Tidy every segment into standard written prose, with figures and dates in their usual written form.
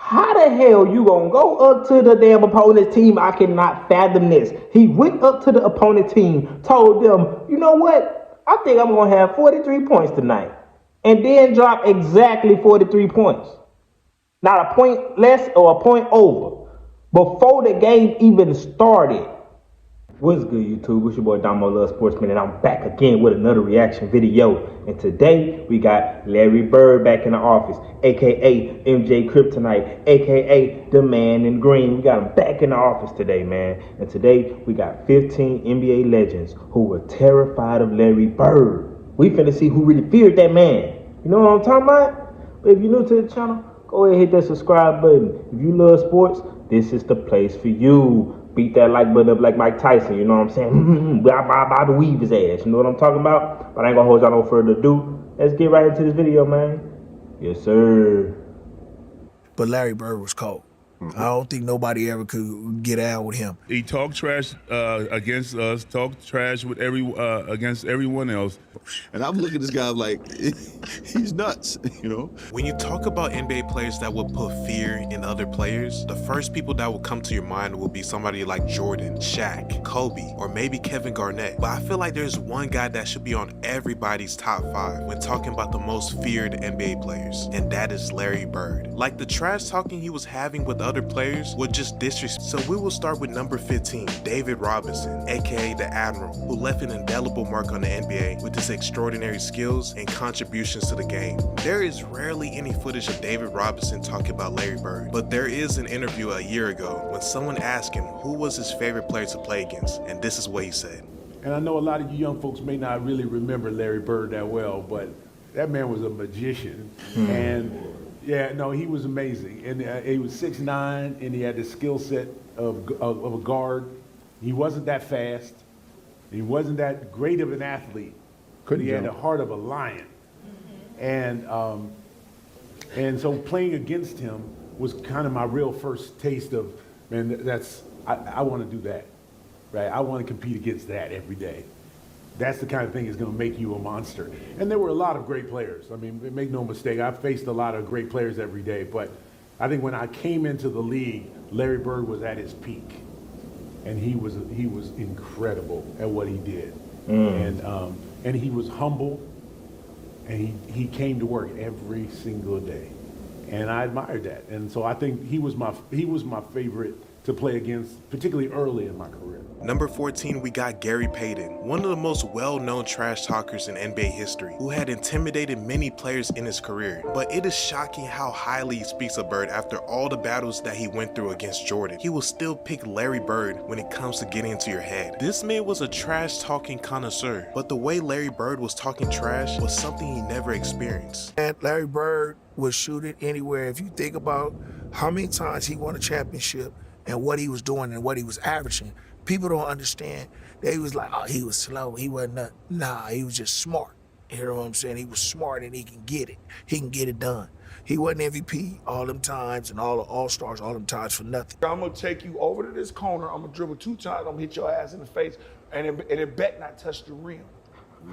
How the hell you gonna go up to the damn opponent's team? I cannot fathom this. He went up to the opponent team, told them, you know what? I think I'm gonna have 43 points tonight. And then drop exactly 43 points. Not a point less or a point over. Before the game even started. What's good, YouTube? It's your boy Domo Love Sportsman, and I'm back again with another reaction video. And today we got Larry Bird back in the office, aka MJ Kryptonite, aka the Man in Green. We got him back in the office today, man. And today we got 15 NBA legends who were terrified of Larry Bird. We finna see who really feared that man. You know what I'm talking about? But if you're new to the channel, go ahead and hit that subscribe button. If you love sports, this is the place for you. Beat that like button up like Mike Tyson, you know what I'm saying? By the weave his ass, you know what I'm talking about? But I ain't gonna hold y'all no further ado. Let's get right into this video, man. Yes, sir. But Larry Bird was cold. I don't think nobody ever could get out with him. He talked trash against us, talked trash with against everyone else. And I'm looking at this guy like, he's nuts, you know? When you talk about NBA players that will put fear in other players, the first people that will come to your mind will be somebody like Jordan, Shaq, Kobe, or maybe Kevin Garnett. But I feel like there's one guy that should be on everybody's top 5 when talking about the most feared NBA players, and that is Larry Bird. Like the trash talking he was having with other players was just disrespect. So we will start with number 15, David Robinson, aka the Admiral, who left an indelible mark on the NBA with his extraordinary skills and contributions to the game. There is rarely any footage of David Robinson talking about Larry Bird, but there is an interview a year ago when someone asked him who was his favorite player to play against, and this is what he said. And I know a lot of you young folks may not really remember Larry Bird that well, but that man was a magician. And yeah, no, he was amazing. And he was 6'9", and he had the skill set of a guard. He wasn't that fast. He wasn't that great of an athlete. He had the heart of a lion. And so playing against him was kind of my real first taste of, man, I want to do that, right? I want to compete against that every day. That's the kind of thing that's going to make you a monster. And there were a lot of great players. I mean, make no mistake, I faced a lot of great players every day, but I think when I came into the league, Larry Bird was at his peak. And he was incredible at what he did. And he was humble, and he came to work every single day. And I admired that. And so I think he was my favorite to play against, particularly early in my career. Number 14, we got Gary Payton, one of the most well-known trash talkers in NBA history, who had intimidated many players in his career. But it is shocking how highly he speaks of Bird after all the battles that he went through against Jordan. He will still pick Larry Bird when it comes to getting into your head. This man was a trash-talking connoisseur, but the way Larry Bird was talking trash was something he never experienced. And Larry Bird would shoot it anywhere. If you think about how many times he won a championship and what he was doing and what he was averaging, people don't understand that he was like, oh, he was slow. He wasn't, nah, he was just smart. You know what I'm saying? He was smart and he can get it. He can get it done. He wasn't MVP all them times and all the All-Stars all them times for nothing. I'm gonna take you over to this corner. I'm gonna dribble 2 times. I'm gonna hit your ass in the face, and it bet not touch the rim.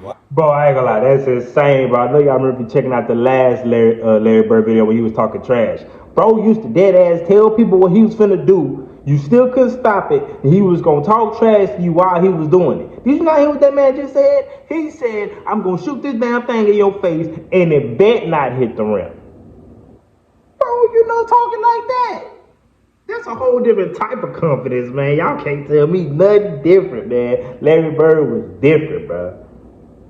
What? Bro, I ain't gonna lie, that's insane, bro. I know y'all remember checking out the last Larry Bird video when he was talking trash. Bro used to dead ass tell people what he was finna do. You still couldn't stop it, and he was gonna talk trash to you while he was doing it. Did you not hear what that man just said? He said, I'm gonna shoot this damn thing in your face, and it bet not hit the rim. Bro, you know, talking like that. That's a whole different type of confidence, man. Y'all can't tell me nothing different, man. Larry Bird was different, bro.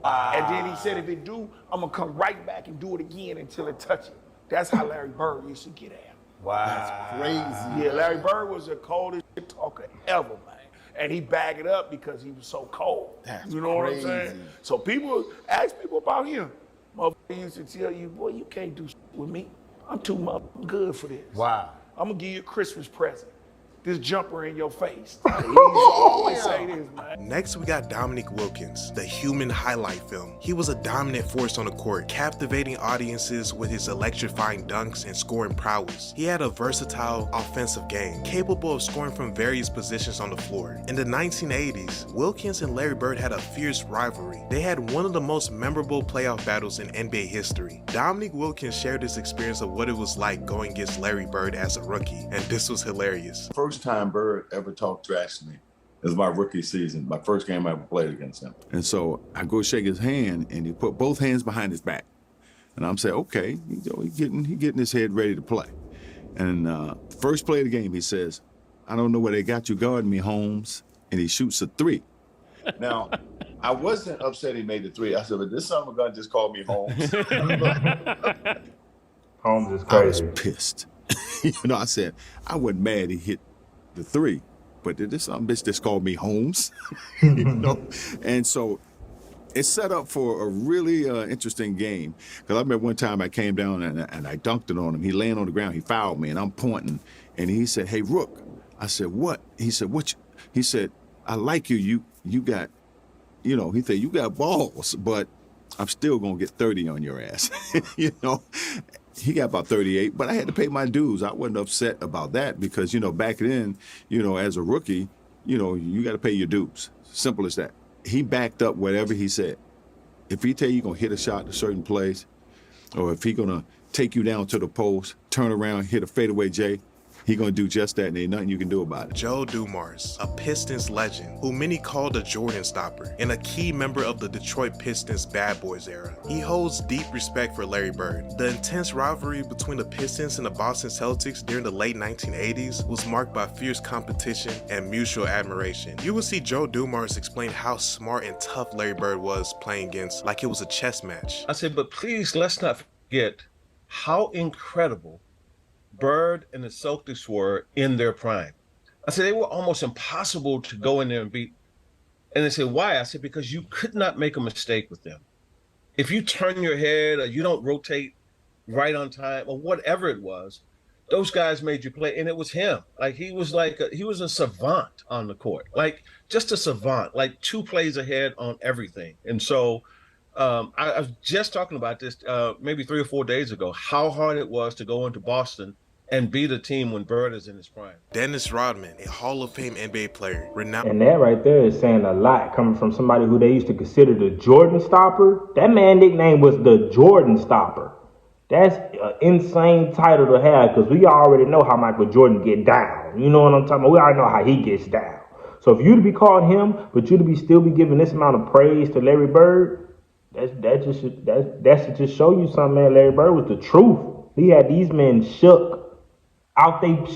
And then he said, if it do, I'm gonna come right back and do it again until it touches it. That's how Larry Bird used to get at him. Wow. That's crazy. Yeah, Larry Bird was the coldest shit talker ever, man. And he bagged it up because he was so cold. That's you know crazy. what I'm saying? So people ask people about him. Motherfucker used to tell you, boy, you can't do shit with me. I'm too good for this. Wow. I'm gonna give you a Christmas present. this jumper in your face. He used to always say this, man. Next, we got Dominique Wilkins, the human highlight film. He was a dominant force on the court, captivating audiences with his electrifying dunks and scoring prowess. He had a versatile offensive game, capable of scoring from various positions on the floor. In the 1980s, Wilkins and Larry Bird had a fierce rivalry. They had one of the most memorable playoff battles in NBA history. Dominique Wilkins shared his experience of what it was like going against Larry Bird as a rookie, and this was hilarious. First time Bird ever talked trash to me. It was my rookie season, my first game I ever played against him. And so I go shake his hand, and he put both hands behind his back. And I'm saying, okay, he getting his head ready to play. And first play of the game, he says, I don't know where they got you guarding me, Holmes. And he shoots a three. Now, I wasn't upset he made the three. I said, but this son of a gun just called me Holmes. Holmes is I was crazy. pissed. I said, I wasn't mad he hit the three, but this some bitch just called me Holmes. And so it set up for a really interesting game. Because I remember one time I came down and I dunked it on him. He laying on the ground, he fouled me, and I'm pointing. And he said, hey, Rook. I said, what? He said, what? He said, I like you. You got, he said, you got balls, but I'm still going to get 30 on your ass. He got about 38, but I had to pay my dues. I wasn't upset about that because, back then, as a rookie, you got to pay your dues. Simple as that. He backed up whatever he said. If he tell you going to hit a shot in a certain place, or if he going to take you down to the post, turn around, hit a fadeaway J, he gonna do just that, and ain't nothing you can do about it. Joe Dumars, a Pistons legend, who many called a Jordan stopper, and a key member of the Detroit Pistons bad boys era. He holds deep respect for Larry Bird. The intense rivalry between the Pistons and the Boston Celtics during the late 1980s was marked by fierce competition and mutual admiration. You will see Joe Dumars explain how smart and tough Larry Bird was playing against, like it was a chess match. I said, but please let's not forget how incredible Bird and the Celtics were in their prime. I said, they were almost impossible to go in there and beat. And they said, why? I said, because you could not make a mistake with them. If you turn your head or you don't rotate right on time or whatever it was, those guys made you play. And it was him. Like he was a savant on the court, like just a savant, like 2 plays ahead on everything. And so I was just talking about this maybe 3 or 4 days ago, how hard it was to go into Boston and beat a team when Bird is in his prime. Dennis Rodman, a Hall of Fame NBA player, renowned. And that right there is saying a lot, coming from somebody who they used to consider the Jordan stopper. That man nickname was the Jordan stopper. That's an insane title to have because we already know how Michael Jordan get down. You know what I'm talking about? We already know how he gets down. So if you to be called him, but you to still be giving this amount of praise to Larry Bird, that should just show you something, man. Larry Bird was the truth. He had these men shook.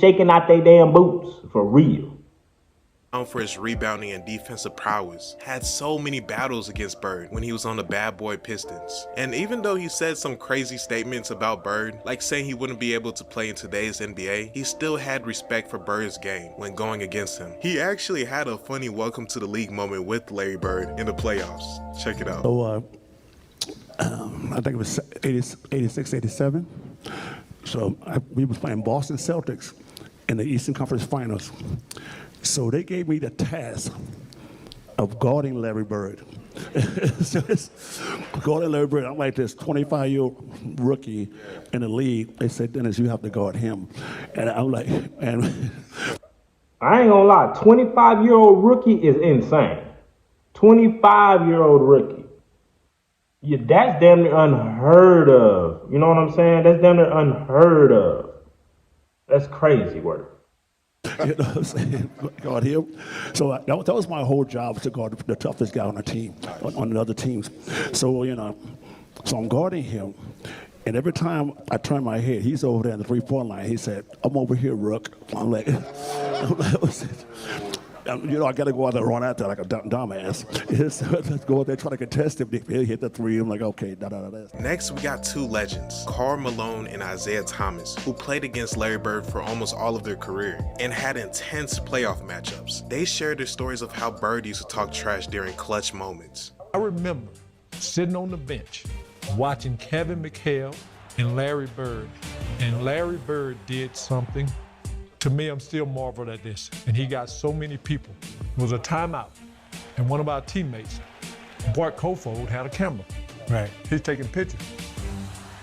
Shaking out their damn boots, for real. For his rebounding and defensive prowess, had so many battles against Bird when he was on the bad boy Pistons. And even though he said some crazy statements about Bird, like saying he wouldn't be able to play in today's NBA, he still had respect for Bird's game when going against him. He actually had a funny welcome to the league moment with Larry Bird in the playoffs. Check it out. So, I think it was 86, 87. So we was playing Boston Celtics in the Eastern Conference Finals. So they gave me the task of guarding Larry Bird. So it's guarding Larry Bird. I'm like this 25-year-old rookie in the league. They said, Dennis, you have to guard him. And I'm like, and I ain't gonna lie, 25-year-old rookie is insane. 25-year-old rookie. Yeah, that's damn near unheard of. You know what I'm saying? That's damn near unheard of. That's crazy work. You know what I'm saying? Guard him. So that was my whole job, was to guard the toughest guy on the team, on the other teams. So, so I'm guarding him. And every time I turn my head, he's over there in the 3-point line. He said, I'm over here, Rook. I'm like, I got to go out there and run out there like a dumbass. Let's go out there, try to contest him. He'll hit the 3. I'm like, okay, Next, we got 2 legends, Karl Malone and Isaiah Thomas, who played against Larry Bird for almost all of their career and had intense playoff matchups. They shared their stories of how Bird used to talk trash during clutch moments. I remember sitting on the bench watching Kevin McHale and Larry Bird, and Larry Bird did something To me, I'm still marveled at this. And he got so many people. It was a timeout. And one of our teammates, Bart Kofold, had a camera. Right. He's taking pictures.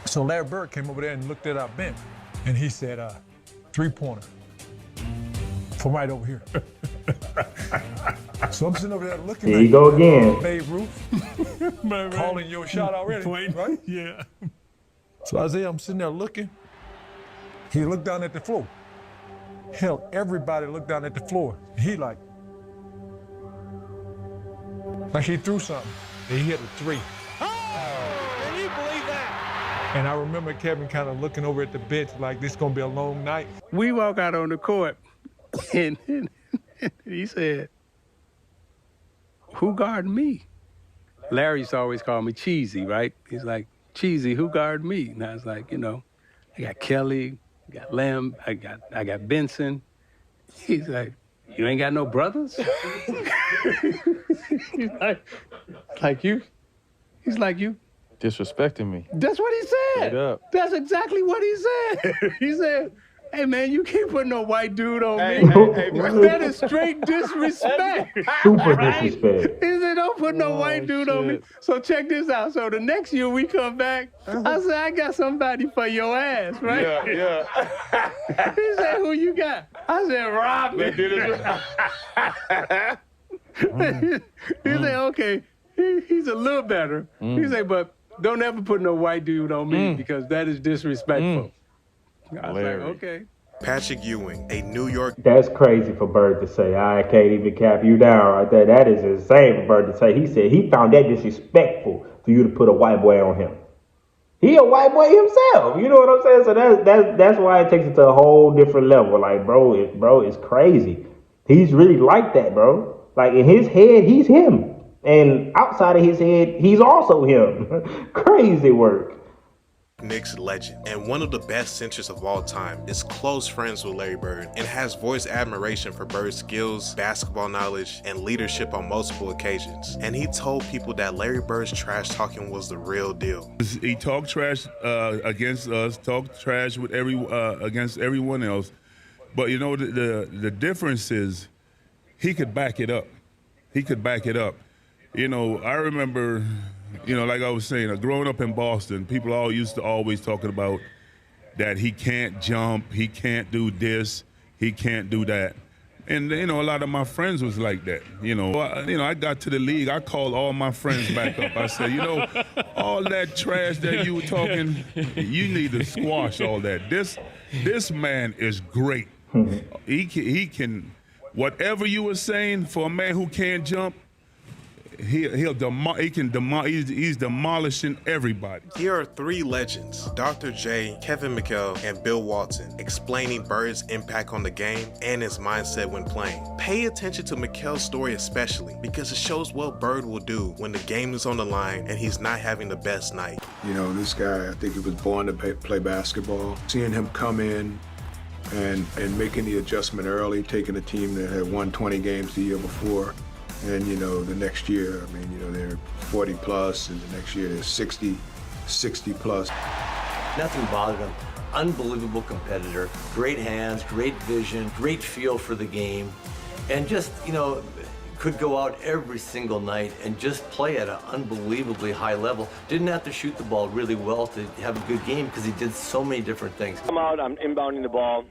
So Larry Bird came over there and looked at our bench. And he said, 3-pointer. From right over here. So I'm sitting over there looking Here you go again. Babe Ruth, calling your shot already, right? Yeah. So Isaiah, I'm sitting there looking. He looked down at the floor. Hell, everybody looked down at the floor. He like he threw something. And he hit a 3. Oh, can you believe that? And I remember Kevin kind of looking over at the bench like this gonna be a long night. We walk out on the court, and he said, "Who guarded me?" Larry used to always call me Cheesy, right? He's like, "Cheesy, who guarded me?" And I was like, I got Kelly, I got Lem, I got Benson. He's like, "You ain't got no brothers?" He's like you. He's like you. Disrespecting me. That's what he said. Straight up. That's exactly what he said. He said, "Hey man, you can't put no white dude on me." Hey, That is straight disrespect. Super Right? disrespect. He said, "Don't put no white dude on me." So check this out. So the next year we come back, I said, "I got somebody for your ass," right? Yeah. He said, "Who you got?" I said, "Rodman." He said, "Okay, he's a little better." He said, "But don't ever put no white dude on me because that is disrespectful." I was like, "Okay." Patrick Ewing, a New York. That's crazy for Bird to say. I can't even cap you down right there. That is insane for Bird to say. He said he found that disrespectful for you to put a white boy on him. He a white boy himself. You know what I'm saying? So that's why it takes it to a whole different level. Like, bro, it's crazy. He's really like that, bro. Like, in his head, he's him. And outside of his head, he's also him. Crazy work. Knicks legend and one of the best centers of all time, is close friends with Larry Bird and has voiced admiration for Bird's skills, basketball knowledge, and leadership on multiple occasions. And he told people that Larry Bird's trash talking was the real deal. He talked trash against us, talked trash with against everyone else. But you know, the difference is he could back it up. He could back it up. You know, I remember, like I was saying, growing up in Boston, people all used to always talking about that he can't jump, he can't do this, he can't do that. And, a lot of my friends was like that. I got to the league, I called all my friends back up. I said, all that trash that you were talking, you need to squash all that. This man is great. He can, whatever you were saying for a man who can't jump, he's demolishing everybody. Here are 3 legends, Dr. J, Kevin McHale, and Bill Walton, explaining Bird's impact on the game and his mindset when playing. Pay attention to McHale's story especially, because it shows what Bird will do when the game is on the line and he's not having the best night. This guy, I think he was born to play basketball. Seeing him come in and making the adjustment early, taking a team that had won 20 games the year before, and the next year, they're 40 plus, and the next year they're 60 plus. Nothing bothered him. Unbelievable competitor, great hands, great vision, great feel for the game, and just, could go out every single night and just play at an unbelievably high level. Didn't have to shoot the ball really well to have a good game because he did so many different things. I'm out, I'm inbounding the ball.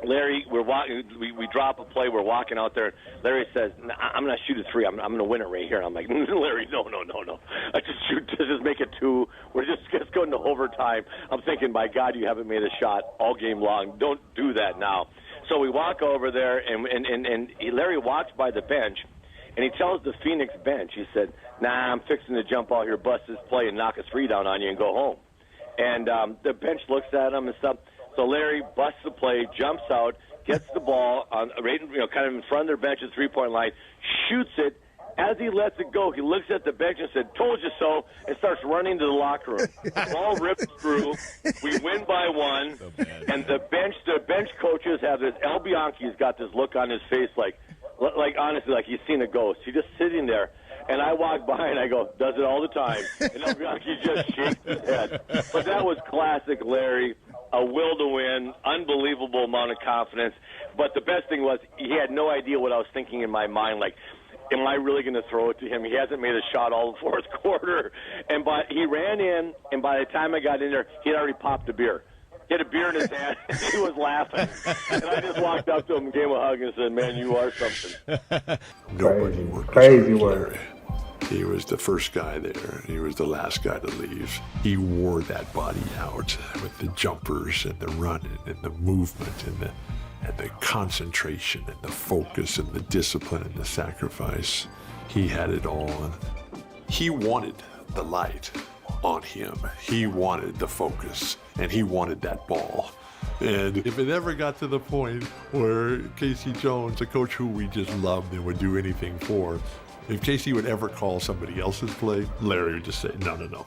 Larry, we're walking. We drop a play. We're walking out there. Larry says, "I'm gonna shoot a 3. I'm gonna win it right here." And I'm like, "Larry, no. I just make it 2. We're just going to overtime." I'm thinking, my God, you haven't made a shot all game long. Don't do that now. So we walk over there, and Larry walks by the bench, and he tells the Phoenix bench, he said, "Nah, I'm fixing to jump out here, bust this play, and knock a 3 down on you and go home." And the bench looks at him and stuff. So Larry busts the play, jumps out, gets the ball on kind of in front of their bench at 3-point line, shoots it. As he lets it go, he looks at the bench and said, "Told you so," and starts running to the locker room. The ball rips through. We win by 1, and the bench coaches have this. El Bianchi's got this look on his face, like honestly, like he's seen a ghost. He's just sitting there. And I walk by and I go, "Does it all the time." And El Bianchi just shakes his head. But that was classic Larry. a will to win, unbelievable amount of confidence. But the best thing was he had no idea what I was thinking in my mind. Like, am I really going to throw it to him? He hasn't made a shot all the fourth quarter. He ran in, and by the time I got in there, he had already popped a beer. He had a beer in his hand. He was laughing. And I just walked up to him and gave him a hug and said, man, you are something. Nobody worked Crazy as hard as work. Larry. He was the first guy there. He was the last guy to leave. He wore that body out with the jumpers and the running and the movement and the concentration and the focus and the discipline and the sacrifice. He had it all. He wanted the light on him. He wanted the focus, and he wanted that ball. And if it ever got to the point where Casey Jones, a coach who we just loved and would do anything for, if Casey would ever call somebody else's play, Larry would just say, no,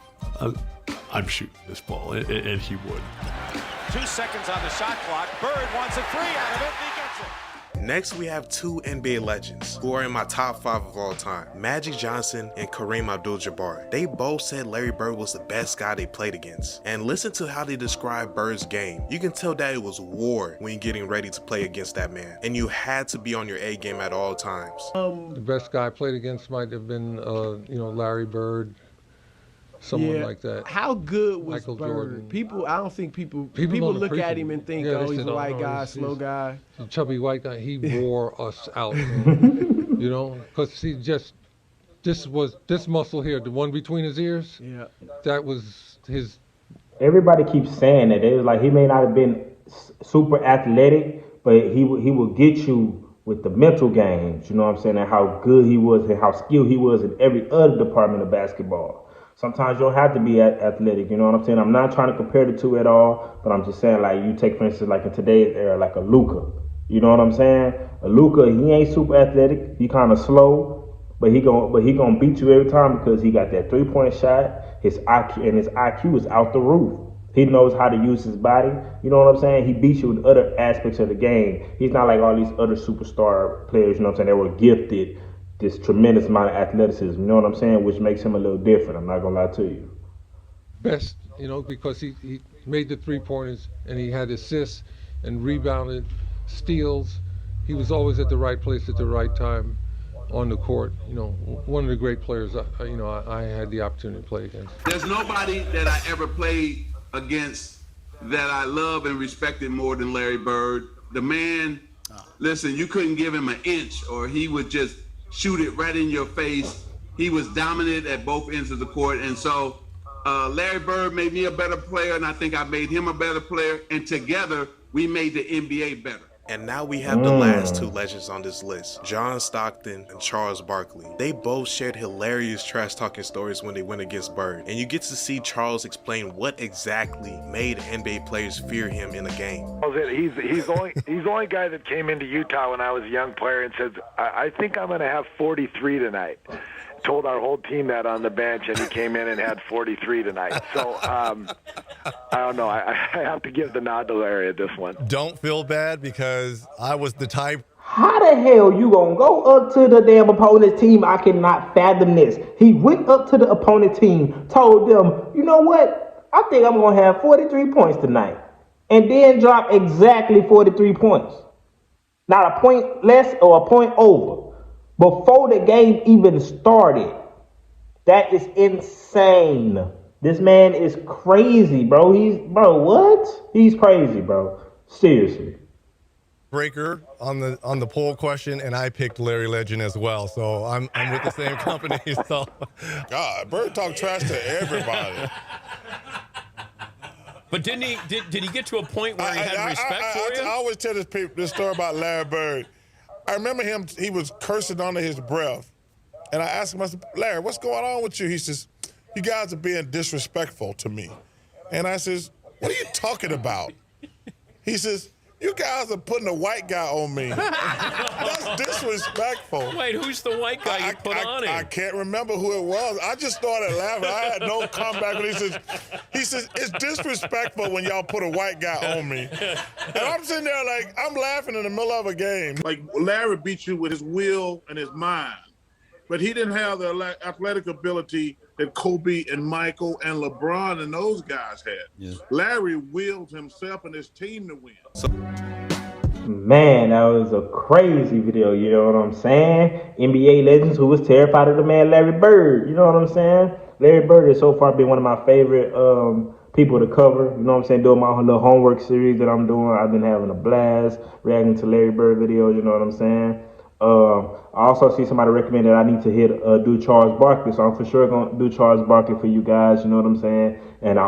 I'm shooting this ball, and he would. 2 seconds on the shot clock. Bird wants a 3 out of it, and he gets it. Next, we have 2 NBA legends who are in my top 5 of all time, Magic Johnson and Kareem Abdul-Jabbar. They both said Larry Bird was the best guy they played against. And listen to how they describe Bird's game. You can tell that it was war when getting ready to play against that man. And you had to be on your A game at all times. The best guy I played against might have been, Larry Bird, someone like that. How good was Michael Bird? Jordan. I don't think people don't look appreciate at him and think, they he's said, a white guy, he's slow guy. a chubby white guy. He wore us out, because this muscle here, the one between his ears, that was his. Everybody keeps saying that. It was like he may not have been super athletic, but he will get you with the mental games, you know what I'm saying, and how good he was and how skilled he was in every other department of basketball. Sometimes you don't have to be athletic, you know what I'm saying? I'm not trying to compare the two at all, but I'm just saying, like, you take, for instance, like in today's era, like a Luka. You know what I'm saying? A Luka, he ain't super athletic. He kind of slow, but he gonna beat you every time because he got that 3-point shot. His IQ is out the roof. He knows how to use his body. You know what I'm saying? He beats you with other aspects of the game. He's not like all these other superstar players, you know what I'm saying, that were gifted this tremendous amount of athleticism, you know what I'm saying, which makes him a little different. I'm not going to lie to you. Best, because he made the 3-pointers and he had assists and rebounded, steals. He was always at the right place at the right time on the court. One of the great players, I had the opportunity to play against. There's nobody that I ever played against that I love and respected more than Larry Bird. The man, listen, you couldn't give him an inch or he would just shoot it right in your face. He was dominant at both ends of the court. And so Larry Bird made me a better player, and I think I made him a better player. And together, we made the NBA better. And now we have the last 2 legends on this list, John Stockton and Charles Barkley. They both shared hilarious trash-talking stories when they went against Bird. And you get to see Charles explain what exactly made NBA players fear him in a game. He's the only guy that came into Utah when I was a young player and said, I think I'm going to have 43 tonight. Told our whole team that on the bench, and he came in and had 43 tonight. So, I don't know. I have to give the nod to Larry at this one. Don't feel bad because I was the type. How the hell you gonna go up to the damn opponent's team? I cannot fathom this. He went up to the opponent team, told them, you know what? I think I'm gonna have 43 points tonight. And then drop exactly 43 points. Not a point less or a point over. Before the game even started. That is insane. This man is crazy, bro. What? He's crazy, bro. Seriously. Breaker on the poll question, and I picked Larry Legend as well. So I'm with the same company. So God, Bird talk trash to everybody. But didn't he? Did he get to a point where he had respect for you? I always tell this story about Larry Bird. I remember him, he was cursing under his breath. And I asked him, I said, Larry, what's going on with you? He says, you guys are being disrespectful to me. And I says, what are you talking about? He says, you guys are putting a white guy on me. That's disrespectful. Wait, who's the white guy you put on him? I can't remember who it was. I just started laughing. I had no comeback when he says, it's disrespectful when y'all put a white guy on me. And I'm sitting there like, I'm laughing in the middle of a game. Like, Larry beat you with his will and his mind, but he didn't have the athletic ability that Kobe and Michael and LeBron and those guys had. Yeah. Larry willed himself and his team to win. Man, that was a crazy video, you know what I'm saying? NBA legends who was terrified of the man Larry Bird, you know what I'm saying? Larry Bird has so far been one of my favorite people to cover, you know what I'm saying? Doing my little homework series that I'm doing. I've been having a blast reacting to Larry Bird videos, you know what I'm saying? I also see somebody recommend that I need to do Charles Barkley, so I'm for sure gonna do Charles Barkley for you guys, you know what I'm saying? And I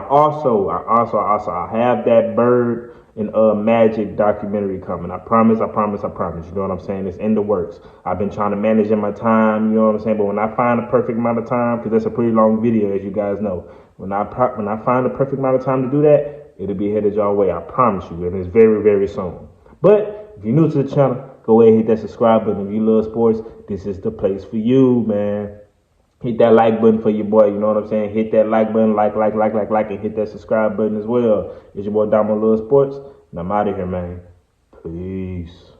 have that Bird and Magic documentary coming. I promise. You know what I'm saying? It's in the works. I've been trying to manage in my time, you know what I'm saying? But when I find the perfect amount of time, because that's a pretty long video, as you guys know, when I find the perfect amount of time to do that, it'll be headed your way. I promise you, and it's very, very soon. But if you're new to the channel, go ahead and hit that subscribe button. If you love sports, this is the place for you, man. Hit that like button for your boy, you know what I'm saying? Hit that like button, like, and hit that subscribe button as well. It's your boy Dominique Wilkins Sports, and I'm out of here, man. Peace.